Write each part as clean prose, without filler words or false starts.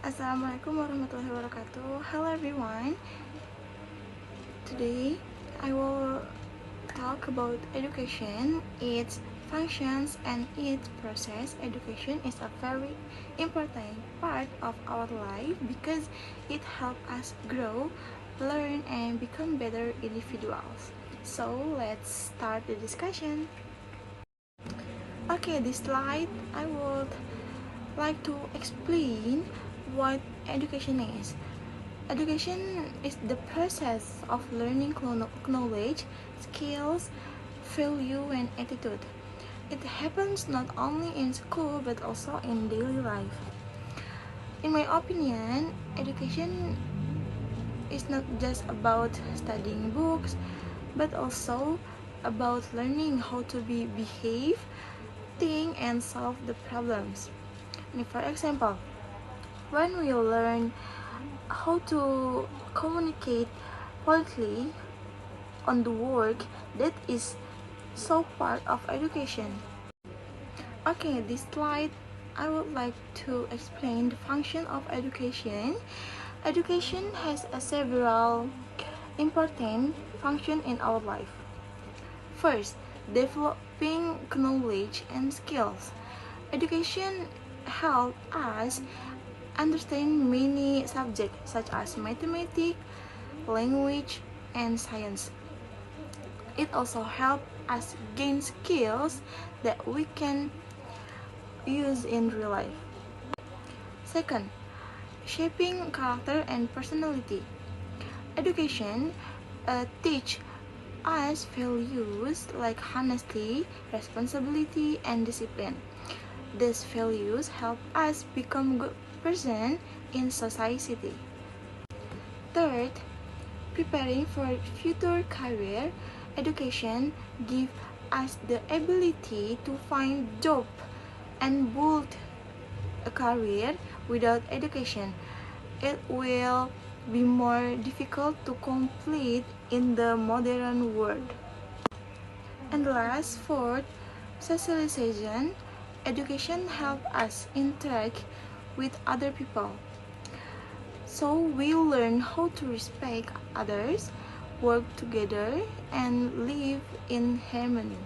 Assalamualaikum warahmatullahi wabarakatuh. Hello everyone. Today I will talk about education, its functions and its process. Education is a very important part of our life because it helps us grow, learn and become better individuals. So let's start the discussion. Okay, this slide I would like to explain what education is. Education is the process of learning knowledge, skills, value, and attitude. It happens not only in school but also in daily life. In my opinion, education is not just about studying books, but also about learning how to behave, think, and solve the problems. For example, when we learn how to communicate politely on the work, that is so part of education. Okay, this slide I would like to explain the function of education. Education has several important functions in our life. First, developing knowledge and skills. Education helps us understand many subjects such as mathematics, language, and science. It also helps us gain skills that we can use in real life. Second, shaping character and personality. Education teach us values like honesty, responsibility, and discipline. These values help us become good person in society. Third, preparing for future career. Education gives us the ability to find job and build a career. Without education, it will be more difficult to complete in the modern world. And last, fourth, socialization. Education helps us interact with other people. So we learn how to respect others, work together, and live in harmony.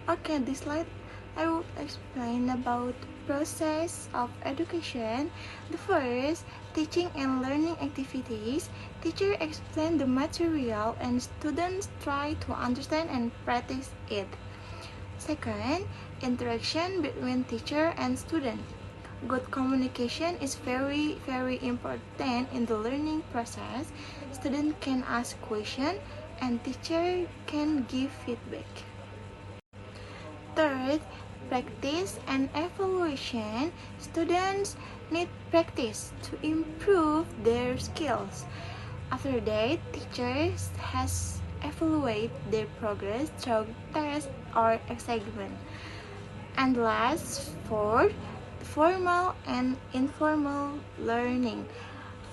Okay, this slide I will explain about process of education. The first, teaching and learning activities. Teacher explain the material and students try to understand and practice it. Second, interaction between teacher and student. Good communication is very important in the learning process. Student can ask questions and teacher can give feedback. Third, practice and evaluation. Students need practice to improve their skills. After that, teachers has evaluate their progress through tests or assignment. And last, fourth, formal and informal learning.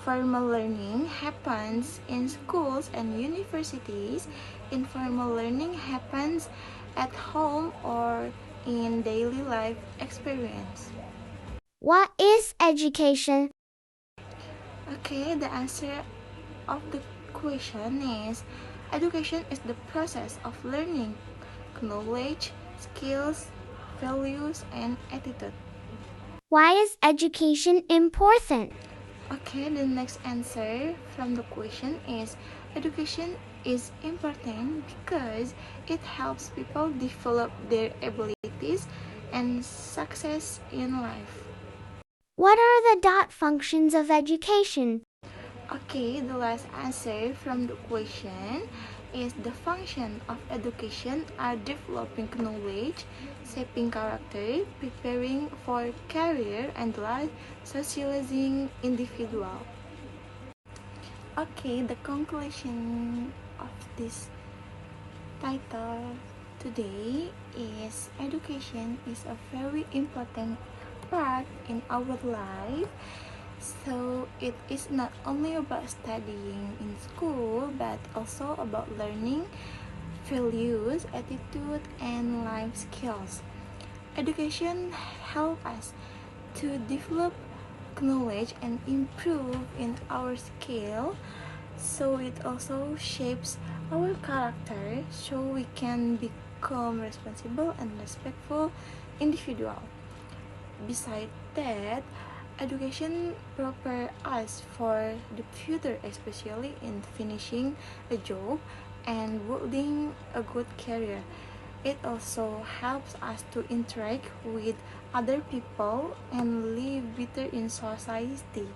Formal learning happens in schools and universities. Informal learning happens at home or in daily life experience. What is education? Okay, the answer of the question is education is the process of learning knowledge, skills, values, and attitude. Why is education important? Okay, the next answer from the question is education is important because it helps people develop their abilities and success in life. What are the dot functions of education? Okay, the last answer from the question is the function of education are developing knowledge, shaping character, preparing for career, and socializing individual. Okay, the conclusion of this title today is education is a very important part in our life. So it is not only about studying in school but also about learning values, attitude, and life skills. Education helps us to develop acknowledge and improve in our skill, so it also shapes our character so we can become responsible and respectful individual. Besides that, education prepare us for the future, especially in finishing a job and building a good career. It also helps us to interact with other people and live better in society.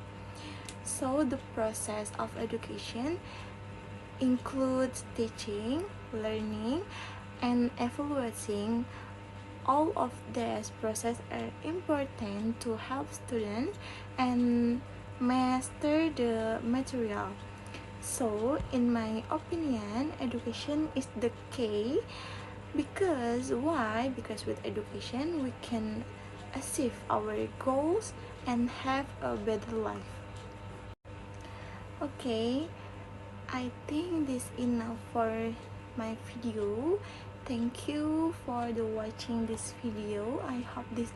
So the process of education includes teaching, learning, and evaluating. All of these processes are important to help students and master the material. So, in my opinion, education is the key. Because why? Because with education we can achieve our goals and have a better life. Okay, I think this enough for my video. Thank you for the watching this video. I hope this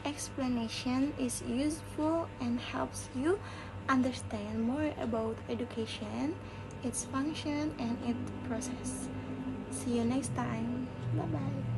explanation is useful and helps you understand more about education, its function and its process. See you next time. Bye bye.